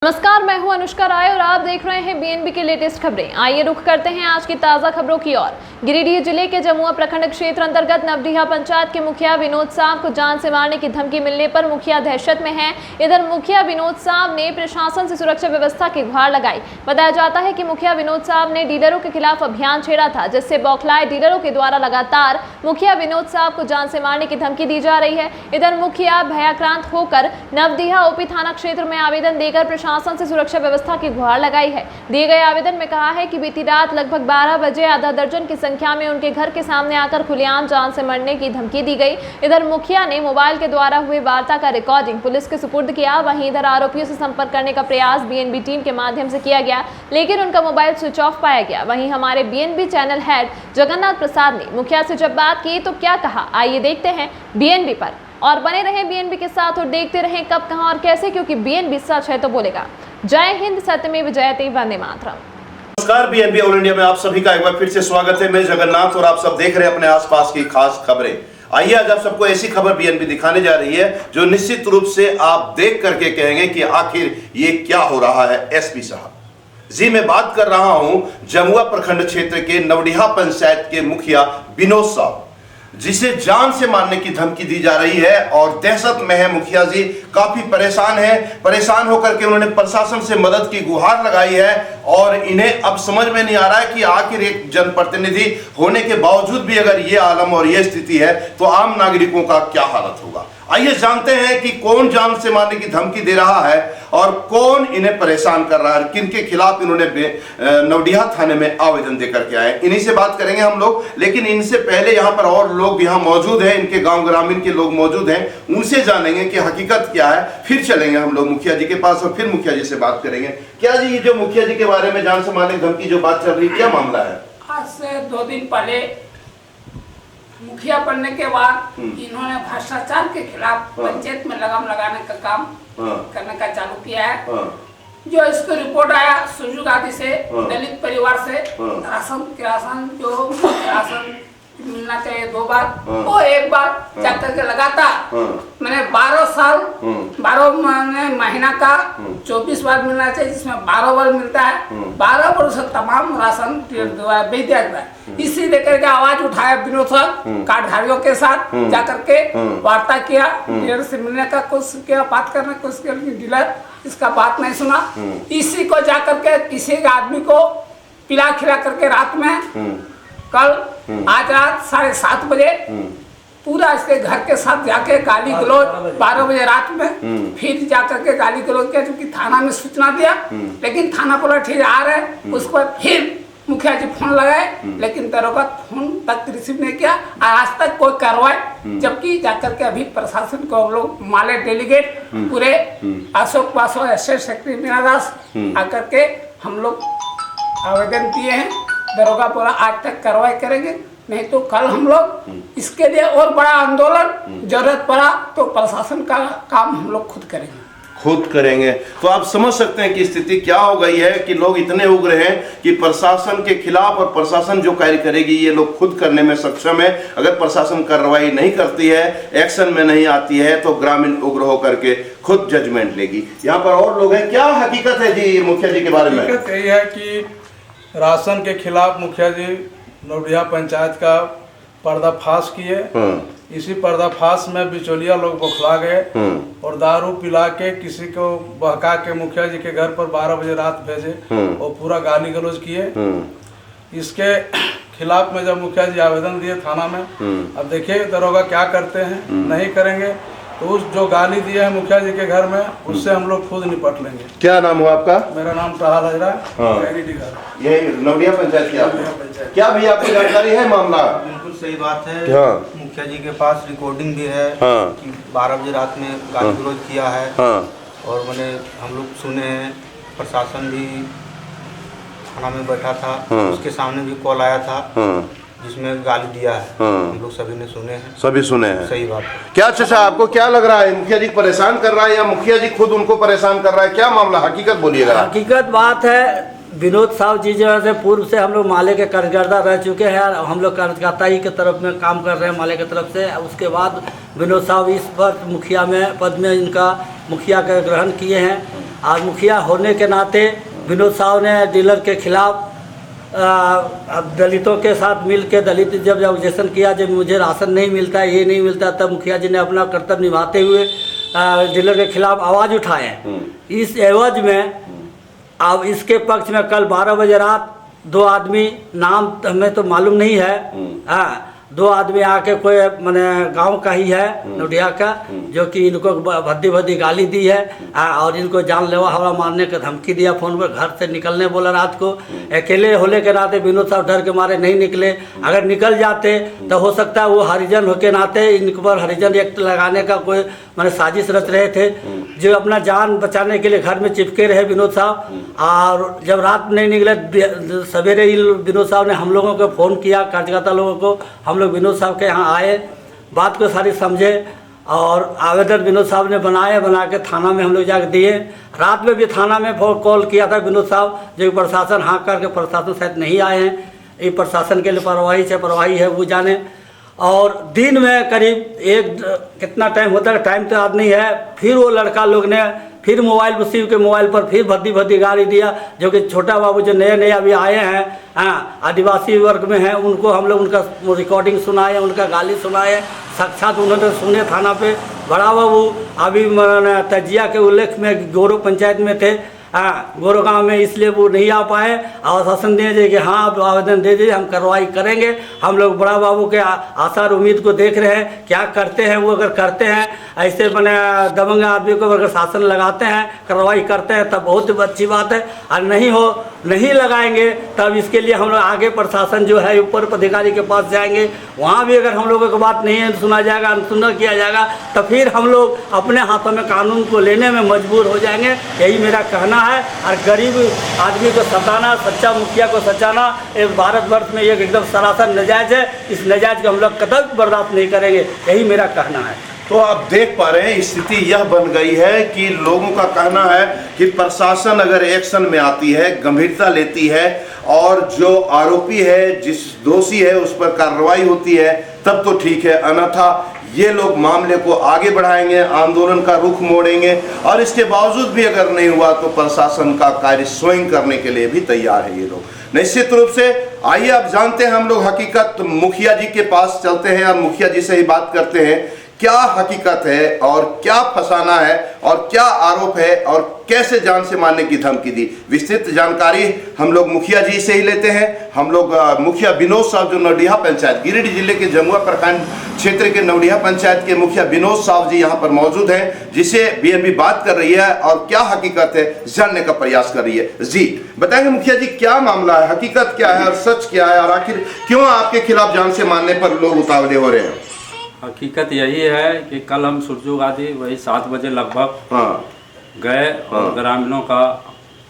नमस्कार, मैं हूं अनुष्का राय और आप देख रहे हैं बीएनबी की लेटेस्ट खबरें। आइए रुख करते हैं आज की ताजा खबरों की ओर। गिरिडीह जिले के जमुआ प्रखंड क्षेत्र अंतर्गत नवडीहा पंचायत के मुखिया विनोद साहब को जान से मारने की धमकी मिलने पर मुखिया दहशत में हैं। इधर मुखिया विनोद साहब ने प्रशासन से सुरक्षा व्यवस्था की गुहार लगाई। बताया जाता है कि मुखिया विनोद साहब ने डीलरों के खिलाफ अभियान छेड़ा था, जिससे बौखलाए डीलरों के द्वारा लगातार मुखिया विनोद साहब को जान से मारने की धमकी दी जा रही है। इधर मुखिया भयाक्रांत होकर नवडीहा ओपी थाना क्षेत्र में आवेदन देकर प्रशासन से सुरक्षा व्यवस्था की गुहार लगाई है। दिए गए आवेदन में कहा है कि बीती रात लगभग 12 बजे आधा दर्जन की संख्या में उनके घर के सामने आकर खुलेआम जान से मरने की धमकी दी गई। इधर मुखिया ने मोबाइल के द्वारा हुए वार्ता का रिकॉर्डिंग पुलिस के सुपुर्द किया। वहीं इधर आरोपियों से संपर्क करने का प्रयास बीएनबी टीम के माध्यम से किया गया, लेकिन उनका मोबाइल स्विच ऑफ पाया गया। वहीं हमारे बीएनबी चैनल हेड जगन्नाथ प्रसाद ने मुखिया से जब बात की तो क्या कहा, आइए देखते हैं बीएनबी पर। और बने रहें बीएनबी के साथ और देखते रहें कब, कहां और कैसे, क्योंकि बीएनबी सच है तो बोलेगा। जय हिंद, सत्यमेव जयते, वंदे मातरम। नमस्कार, बीएनबी ऑल इंडिया में आप सभी का एक बार फिर से स्वागत है। मैं जगन्नाथ और आप सब देख रहे हैं अपने आसपास की खास खबरें। आइए आज आप सबको ऐसी खबर बीएनबी दिखाने जा रही है जो निश्चित रूप से आप देख करके कहेंगे कि आखिर ये क्या हो रहा है। एसपी साहब जी, मैं बात कर रहा हूं जमुआ प्रखंड क्षेत्र के नवडीहा पंचायत के मुखिया विनोद साहब, जिसे जान से मारने की धमकी दी जा रही है और दहशत में है। मुखिया जी काफी परेशान है। परेशान होकर के उन्होंने प्रशासन से मदद की गुहार लगाई है और इन्हें अब समझ में नहीं आ रहा है कि आखिर एक जनप्रतिनिधि होने के बावजूद भी अगर ये आलम और ये स्थिति है तो आम नागरिकों का क्या हालत होगा। आइए जानते हैं कि कौन जान से मारने की धमकी दे रहा है और कौन इन्हें परेशान कर रहा है, किनके खिलाफ इन्होंने नवडीहा थाने में आवेदन देकर के आए। इन्हीं से बात करेंगे हम लोग, लेकिन इनसे पहले यहाँ पर और लोग यहाँ मौजूद हैं, इनके गांव ग्रामीण के लोग मौजूद हैं, उनसे जानेंगे कि हकीकत क्या है। फिर चलेंगे हम लोग मुखिया जी के पास और फिर मुखिया जी से बात करेंगे। क्या जी, ये जो मुखिया जी के बारे में जान से मारने की धमकी जो बात चल रही है, क्या मामला है? आज से 2 दिन पहले मुखिया बनने के बाद इन्होंने भ्रष्टाचार के खिलाफ पंचायत में लगाम लगाने का काम करने का चालू किया है। जो इसको रिपोर्ट आया सुजुग आदि से, दलित परिवार से राशन जो राशन मिलना चाहिए 2 बार, वो 1 बार जाकर के लगातार मैंने 12 साल 12 महीना का 24 बार मिलना चाहिए, जिसमें 12 बार मिलता है। 12 बार से तमाम राशन भेज दिया जाता है। इसी लेकर के आवाज उठाया विनोद साहब, कार्डधारियों के साथ जाकर के वार्ता किया, डीलर से मिलने का कोशिश किया, बात करने की कोशिश किया, डीलर इसका बात नहीं सुना। इसी को जाकर के किसी आदमी को पिला खिला करके रात में कल आज रात 7:30 बजे पूरा इसके घर के साथ जाके गाली गलौज 12 बजे रात में फिर जाकर के गाली गलौज किया, क्योंकि थाना में सूचना दिया, लेकिन थाना पुलिस ठीक आ रहे, उसके बाद फिर मुखिया जी फोन लगाए, लेकिन दरोगा फोन तक रिसीव नहीं किया। आज तक कोई कार्रवाई, जबकि जाकर के अभी प्रशासन को हम लोग माले डेलीगेट पूरे अशोक पासो एसएस सेक्रेटरी मीना दास आकर के हम लोग आवेदन दिए हैं। दरोगा बोला आज तक कार्रवाई करेंगे, नहीं तो कल हम लोग इसके लिए और बड़ा आंदोलन, जरूरत पड़ा तो प्रशासन का काम हम लोग खुद करेंगे। तो आप समझ सकते हैं कि स्थिति क्या हो गई है कि लोग इतने उग्र हैं कि प्रशासन के खिलाफ, और प्रशासन जो कार्य करेगी ये लोग खुद करने में सक्षम है। अगर प्रशासन कार्रवाई नहीं करती है, एक्शन में नहीं आती है, तो ग्रामीण उग्र होकर के खुद जजमेंट लेगी। यहाँ पर और लोग हैं, क्या हकीकत है जी मुखिया जी के बारे में? हकीकत यही है कि राशन के खिलाफ मुखिया जी नवडीहा पंचायत का पर्दाफाश किए। इसी पर्दाफाश में बिचौलिया लोग बौखला गए और दारू पिला के किसी को बहका के मुखिया जी के घर पर 12 बजे रात भेजे और पूरा गाली गलौज किए। इसके खिलाफ में जब मुखिया जी आवेदन दिए थाना में, अब देखिए दरोगा क्या करते हैं। नहीं करेंगे तो उस जो गाली दिए हैं मुखिया जी के घर में, उससे हम लोग खुद निपट लेंगे। क्या नाम हुआ आपका? मेरा नाम टहाल हजरा, यही नवडीहा पंचायत की आप? क्या भैया आपको जानकारी है मामला? बिल्कुल सही बात है। हाँ। मुखिया जी के पास रिकॉर्डिंग भी है। हाँ। कि 12 बजे रात में गाली गलौज किया है। हाँ। और मैंने हम लोग सुने हैं, प्रशासन भी थाना में बैठा था। हाँ। उसके सामने भी कॉल आया था। हाँ। जिसमें गाली दिया है। हम लोग सभी ने सुने हैं। सभी सुने हैं। सही बात है। क्या चाचा, आपको क्या लग रहा है, मुखिया जी परेशान कर रहा है या मुखिया जी खुद उनको परेशान कर रहा है? क्या मामला, हकीकत बोलिएगा। हकीकत बात है, विनोद साहब जी जो है पूर्व से हम लोग माले के कार्यकर्ता रह चुके हैं। हम लोग कार्यकर्ता ही के तरफ में काम कर रहे हैं माले के तरफ से। उसके बाद विनोद साहब इस बार मुखिया में पद में इनका मुखिया का ग्रहण किए हैं। और मुखिया होने के नाते विनोद साहब ने डीलर के खिलाफ दलितों के साथ मिल के दलित जब ऑब्जेक्शन किया, जब मुझे राशन नहीं मिलता, ये नहीं मिलता, तब मुखिया जी ने अपना कर्तव्य निभाते हुए डीलर के खिलाफ आवाज़ उठाए। इस एवज में अब इसके पक्ष में कल 12 बजे रात 2 आदमी, नाम हमें तो मालूम नहीं है, हाँ, 2 आदमी आके कोई मैंने गांव का ही है नोडिया का, जो कि इनको भद्दी भद्दी गाली दी है और इनको जानलेवा हमला मारने का धमकी दिया, फ़ोन पर घर से निकलने बोला। रात को अकेले होने के नाते विनोद साहब डर के मारे नहीं निकले। अगर निकल जाते तो हो सकता है वो हरिजन होके नाते इन पर हरिजन एक्ट लगाने का कोई मैंने साजिश रच रहे थे, जो अपना जान बचाने के लिए घर में चिपके रहे विनोद साहब। और जब रात नहीं निकले, सवेरे विनोद साहब ने हम लोगों को फ़ोन किया, कार्यकर्ता लोगों को, हम लोग विनोद साहब के यहाँ आए, बात को सारी समझे और आवेदन विनोद साहब ने बना के थाना में हम लोग जाकर दिए। रात में भी थाना में फोन कॉल किया था विनोद साहब, जो प्रशासन हाँ करके प्रशासन शायद नहीं आए हैं, ये प्रशासन के लिए परवाही है वो जाने। और दिन में करीब कितना टाइम होता है, टाइम तो याद नहीं है, फिर वो लड़का लोग ने फिर मोबाइल शिव के मोबाइल पर फिर भद्दी गाली दिया, जो कि छोटा बाबू जो नए अभी आए हैं, हाँ, आदिवासी वर्ग में हैं, उनको हम लोग उनका रिकॉर्डिंग सुनाए, उनका गाली सुनाए, साक्षात उन्होंने सुने थाना पे। बड़ा बाबू अभी तजिया के उल्लेख में गोरो पंचायत में थे, हाँ, गोरो गाँव में, इसलिए वो नहीं आ पाए। आश्वासन दिए कि हाँ आप आवेदन दे दीजिए, हम कार्रवाई करेंगे। हम लोग बड़ा बाबू के आसार उम्मीद को देख रहे हैं, क्या करते हैं वो। अगर करते हैं ऐसे मैंने दबंग आदमी को अगर शासन लगाते हैं, कार्रवाई करते हैं, तब बहुत अच्छी बात है। और नहीं लगाएंगे तब इसके लिए हम लोग आगे प्रशासन जो है ऊपर अधिकारी के पास जाएंगे। वहाँ भी अगर हम लोगों की बात नहीं सुना जाएगा, अनसुना किया जाएगा, तो फिर हम लोग अपने हाथों में कानून को लेने में मजबूर हो जाएंगे। यही मेरा कहना है। और गरीब आदमी को सताना, सच्चा मुखिया को सचाना इस भारतवर्ष में ये एकदम सरासर नाजायज है। इस नाजायज को हम लोग कतई बर्दाश्त नहीं करेंगे, यही मेरा कहना है। तो आप देख पा रहे हैं स्थिति यह बन गई है कि लोगों का कहना है कि प्रशासन अगर एक्शन में आती है, गंभीरता लेती है और जो आरोपी है, जिस दोषी है, उस पर कार्रवाई होती है, तब तो ठीक है, अन्यथा ये लोग मामले को आगे बढ़ाएंगे, आंदोलन का रुख मोड़ेंगे और इसके बावजूद भी अगर नहीं हुआ तो प्रशासन का कार्य स्वयं करने के लिए भी तैयार है ये लोग। निश्चित रूप से आइए अब जानते हैं हम लोग हकीकत, मुखिया जी के पास चलते हैं और मुखिया जी से ही बात करते हैं, क्या हकीकत है और क्या फसाना है और क्या आरोप है और कैसे जान से मारने की धमकी दी। विस्तृत जानकारी हम लोग मुखिया जी से ही लेते हैं। हम लोग मुखिया विनोद साहब, जो नवडीहा पंचायत, गिरिडीह जिले के जमुआ प्रखंड क्षेत्र के नवडीहा पंचायत के मुखिया विनोद साहब जी यहाँ पर मौजूद हैं, जिसे बीएनबी बात कर रही है और क्या हकीकत है जानने का प्रयास कर रही है। जी बताएंगे मुखिया जी, क्या मामला है, हकीकत क्या है और सच क्या है और आखिर क्यों आपके खिलाफ जान से मारने पर लोग उतावले हो रहे हैं? हकीकत यही है कि कल हम सुरजुगादी वही 7 बजे लगभग गए और ग्रामीणों का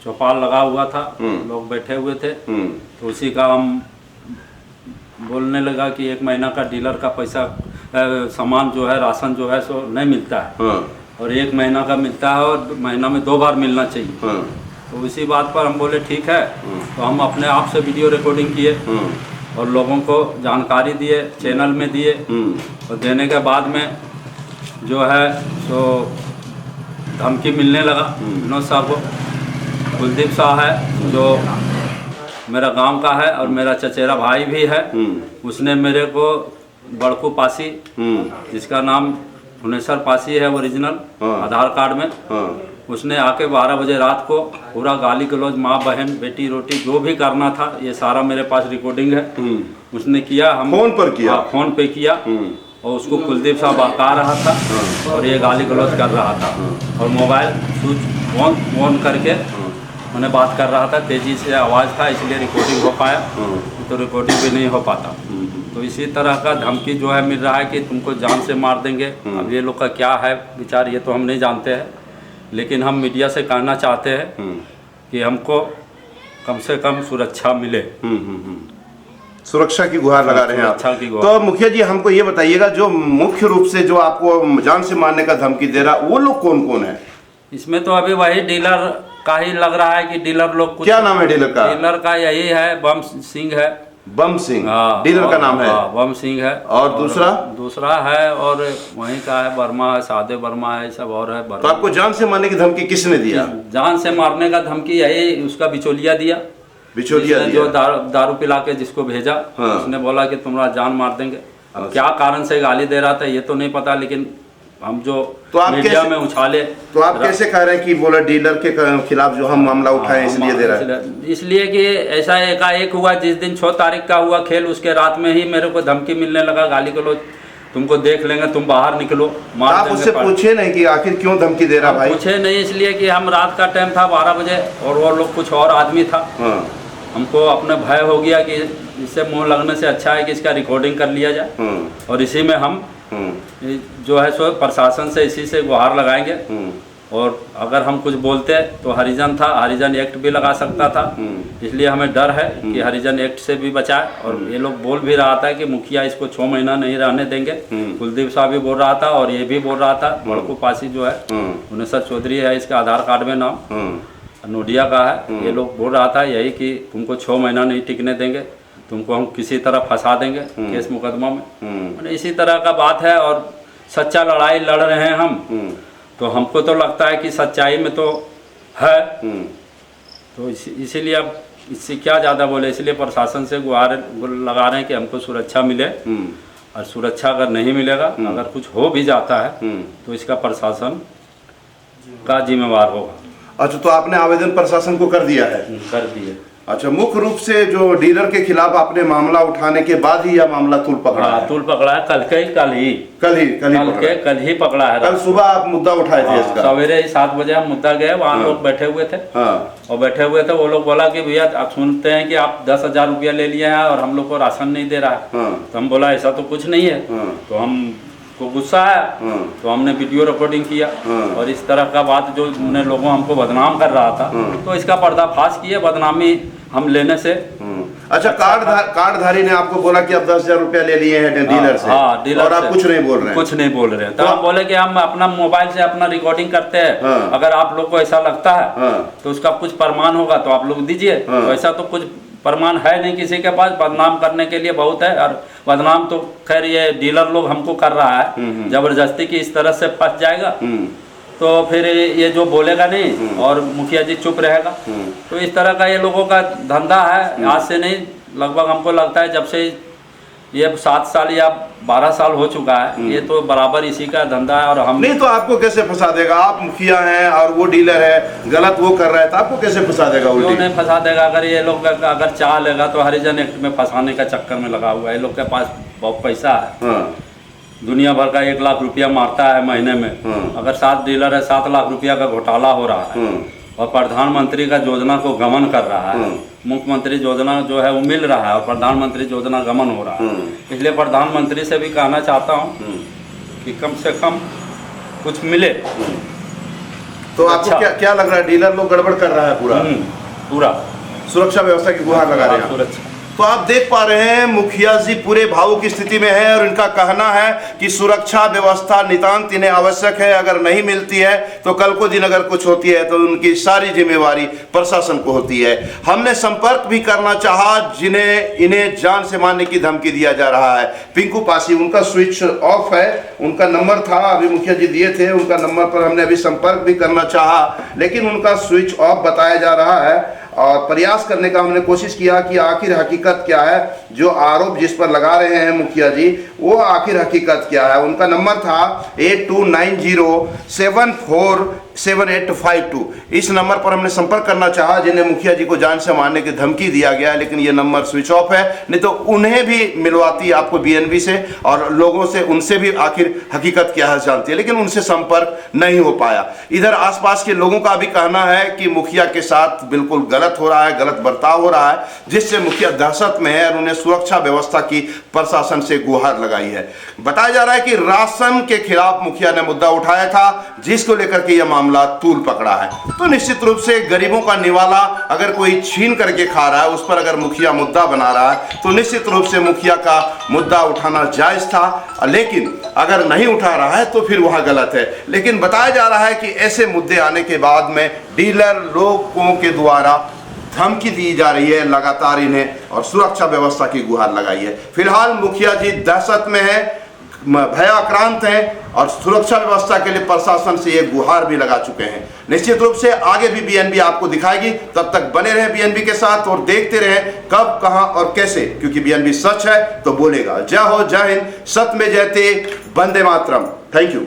चौपाल लगा हुआ था, लोग बैठे हुए थे, तो उसी का हम बोलने लगा कि 1 महीना का डीलर का पैसा सामान जो है, राशन जो है सो नहीं मिलता है और 1 महीना का मिलता है और महीना में 2 बार मिलना चाहिए। तो इसी बात पर हम बोले ठीक है, तो हम अपने आप से वीडियो रिकॉर्डिंग किए और लोगों को जानकारी दिए, चैनल में दिए और देने के बाद में जो है सो धमकी मिलने लगा विनोद साहब को। कुलदीप साहब है जो मेरा गांव का है और मेरा चचेरा भाई भी है, उसने मेरे को बड़कू पासी, जिसका नाम भुवनेश्वर पासी है ओरिजिनल आधार कार्ड में, उसने आके 12 बजे रात को पूरा गाली गलौज, माँ बहन बेटी रोटी जो भी करना था, ये सारा मेरे पास रिकॉर्डिंग है, उसने किया। हम फोन पर किया, फोन पे किया और उसको कुलदीप साहब बहका रहा था और ये गाली गलौज कर रहा था और मोबाइल स्विच ऑन करके मैंने बात कर रहा था, तेज़ी से आवाज़ था इसलिए रिकॉर्डिंग हो पाया, तो रिकॉर्डिंग भी नहीं हो पाता। तो इसी तरह का धमकी जो है मिल रहा है कि तुमको जान से मार देंगे। अब ये लोग का क्या है विचार ये तो हम नहीं जानते हैं, लेकिन हम मीडिया से कहना चाहते हैं कि हमको कम से कम सुरक्षा मिले। सुरक्षा की गुहार लगा रहे हैं आप। तो मुखिया जी हमको ये बताइएगा, जो मुख्य रूप से जो आपको जान से मारने का धमकी दे रहा, वो लोग कौन कौन है? इसमें तो अभी वही डीलर का ही लग रहा है कि डीलर लोग कुछ। क्या नाम है डीलर का? डीलर का यही है, बम सिंह है। बम सिंह, हाँ, डीलर का नाम है। हाँ, बम सिंह है। और दूसरा है और वहीं का है वर्मा है, सादे वर्मा है, सब और है। तो आपको जान से मारने की धमकी किसने दिया? जान से मारने का धमकी यही उसका बिचौलिया दिया। बिचौलिया दिया जो दारू पिला के जिसको भेजा, हाँ। उसने बोला कि तुम्हारा जान मार देंगे। अब क्या कारण से गाली दे रहा था ये तो नहीं पता, लेकिन हम जो तो आप मीडिया कैसे, में उछाले, तो आप कैसे कह रहे हैं कि बोला डीलर के खिलाफ जो हम मामला उठाए इसलिए दे रहा है? इसलिए कि ऐसा एकाएक हुआ। जिस दिन 6 तारीख का हुआ खेल, उसके रात में ही मेरे को धमकी मिलने लगा, गाली गलौज, तुमको देख लेंगे, तुम बाहर निकलो, मार आप देंगे। उससे पूछे नहीं कि आखिर क्यों धमकी दे रहा भाई? पूछे नहीं, इसलिए कि हम रात का टाइम था 12 बजे और वो लोग कुछ और आदमी था। हमको अपने भय हो गया कि इससे मुंह लगने से अच्छा है कि इसका रिकॉर्डिंग कर लिया जाए, और इसी में हम जो है सो प्रशासन से इसी से गुहार लगाएंगे। और अगर हम कुछ बोलते तो हरिजन था, हरिजन एक्ट भी लगा सकता था, इसलिए हमें डर है कि हरिजन एक्ट से भी बचाए। और ये लोग बोल भी रहा था कि मुखिया इसको 6 महीना नहीं रहने देंगे। कुलदीप साहब भी बोल रहा था और ये भी बोल रहा था। बड़कू पासी जो है 19 चौधरी है, इसका आधार कार्ड में नाम नोडिया का है। ये लोग बोल रहा था यही कि तुमको 6 महीना नहीं टिकने देंगे, तुमको हम किसी तरह फंसा देंगे केस मुकदमा में। इसी तरह का बात है। और सच्चा लड़ाई लड़ रहे हैं हम, तो हमको तो लगता है कि सच्चाई में तो है। तो इसीलिए अब इससे क्या ज़्यादा बोले, इसलिए प्रशासन से गुहार लगा रहे हैं कि हमको सुरक्षा मिले। और सुरक्षा अगर नहीं मिलेगा, अगर कुछ हो भी जाता है तो इसका प्रशासन का जिम्मेवार होगा। अच्छा, तो आपने आवेदन प्रशासन को कर दिया है? कर दिए। अच्छा, मुख्य रूप से जो डीलर के खिलाफ आपने मामला उठाने के बाद ही यह मामला तूल पकड़ा है? तूल पकड़ा है कल ही पकड़ा है। कल सुबह आप मुद्दा उठाए थे इसका? सवेरे 7 बजे हम मुद्दा गए, वहाँ लोग बैठे हुए थे। और बैठे हुए थे, वो लोग बोला कि भैया आप सुनते हैं कि आप 10,000 रुपया ले लिए हैं और हम लोग को राशन नहीं दे रहा है। तो हम बोला ऐसा तो कुछ नहीं है। तो हम को गुस्सा आया, तो हमने वीडियो रिकॉर्डिंग किया। और इस तरह का बात जो उन्हें लोगों हमको बदनाम कर रहा था, तो इसका पर्दाफाश किए। बदनामी हम लेने से। अच्छा, कार्डधारी ने आपको बोला कि आप 10,000 रुपया ले लिए हैं डीलर से? हाँ, डीलर और आप कुछ नहीं बोल रहे हैं? कुछ नहीं बोल रहे हैं। तो हम बोले कि हम अपना मोबाइल से अपना रिकॉर्डिंग करते हैं। अगर आप लोग को ऐसा लगता है तो उसका कुछ प्रमाण होगा तो आप लोग दीजिए। तो ऐसा तो कुछ प्रमाण है नहीं किसी के पास। बदनाम करने के लिए बहुत है, और बदनाम तो खैर ये डीलर लोग हमको कर रहा है जबरदस्ती की। इस तरह से फंस जाएगा तो फिर ये जो बोलेगा नहीं और मुखिया जी चुप रहेगा। तो इस तरह का ये लोगों का धंधा है। आज से नहीं, लगभग हमको लगता है जब से ये 7 साल या 12 साल हो चुका है, ये तो बराबर इसी का धंधा है। और हम नहीं, तो आपको कैसे फंसा देगा? आप मुखिया हैं और वो डीलर है, गलत वो कर रहा है, तो आपको कैसे फंसा देगा? क्यों नहीं फंसा देगा? अगर ये लोग अगर चाह लेगा तो हरिजन एक्ट में फंसाने का चक्कर में लगा हुआ है। ये लोग के पास बहुत पैसा है। दुनिया भर का 1 लाख रुपया मारता है महीने में। अगर 7 डीलर है, 7 लाख रुपया का घोटाला हो रहा है। और प्रधानमंत्री का योजना को गमन कर रहा है। मुख्यमंत्री योजना जो है वो मिल रहा है और प्रधानमंत्री योजना गमन हो रहा है। इसलिए प्रधानमंत्री से भी कहना चाहता हूँ कि कम से कम कुछ मिले। तो आपको क्या लग रहा है, डीलर लोग गड़बड़ कर रहा है पूरा सुरक्षा व्यवस्था की गुहार लगा रहे हैं? तो आप देख पा रहे हैं मुखिया जी पूरे भावुक स्थिति में है और इनका कहना है कि सुरक्षा व्यवस्था नितांत इन्हें आवश्यक है। अगर नहीं मिलती है तो कल को दिन अगर कुछ होती है तो उनकी सारी जिम्मेवारी प्रशासन को होती है। हमने संपर्क भी करना चाहा जिन्हें इन्हें जान से मारने की धमकी दिया जा रहा है। पिंकू पासी, उनका स्विच ऑफ है, उनका नंबर था अभी मुखिया जी दिए थे, उनका नंबर पर हमने अभी संपर्क भी करना चाहा लेकिन उनका स्विच ऑफ बताया जा रहा है। और प्रयास करने का हमने कोशिश किया कि आखिर हकीकत क्या है, जो आरोप जिस पर लगा रहे हैं मुखिया जी वो आखिर हकीकत क्या है। उनका नंबर था 8290747852। इस नंबर पर हमने संपर्क करना चाहा जिन्हें मुखिया जी को जान से मारने की धमकी दिया गया, लेकिन ये नंबर स्विच ऑफ है। नहीं तो उन्हें भी मिलवाती आपको बीएनबी से और लोगों से, उनसे भी आखिर हकीकत क्या है जानती है, लेकिन उनसे संपर्क नहीं हो पाया। इधर आसपास के लोगों का भी कहना है कि मुखिया के साथ बिल्कुल गलत हो रहा है, गलत बर्ताव हो रहा है, जिससे मुखिया दहशत में है और उन्हें सुरक्षा व्यवस्था की प्रशासन से गुहार लगाई है। बताया जा रहा है कि राशन के खिलाफ मुखिया ने मुद्दा उठाया था जिसको लेकर के यह मामला तूल पकड़ा है। तो निश्चित रूप से गरीबों का निवाला अगर कोई छीन करके खा रहा है, उस पर अगर मुखिया मुद्दा बना रहा है तो निश्चित रूप से मुखिया का मुद्दा उठाना जायज था। लेकिन अगर नहीं उठा रहा है तो फिर वह गलत है। लेकिन बताया जा रहा है कि ऐसे मुद्दे आने के बाद में डीलर लोगों के द्वारा धमकी दी जा रही है लगातार इन्हें, और सुरक्षा व्यवस्था की गुहार लगाई है। फिलहाल मुखिया जी दहशत में है, भयाक्रांत हैं और सुरक्षा व्यवस्था के लिए प्रशासन से ये गुहार भी लगा चुके हैं। निश्चित रूप से आगे भी बीएनबी आपको दिखाएगी, तब तक बने रहे बीएनबी के साथ और देखते रहे कब, कहां और कैसे, क्योंकि बीएनबी सच है तो बोलेगा। जय हो, जय हिंद, सत्य में जयते, वंदे मातरम। Thank you.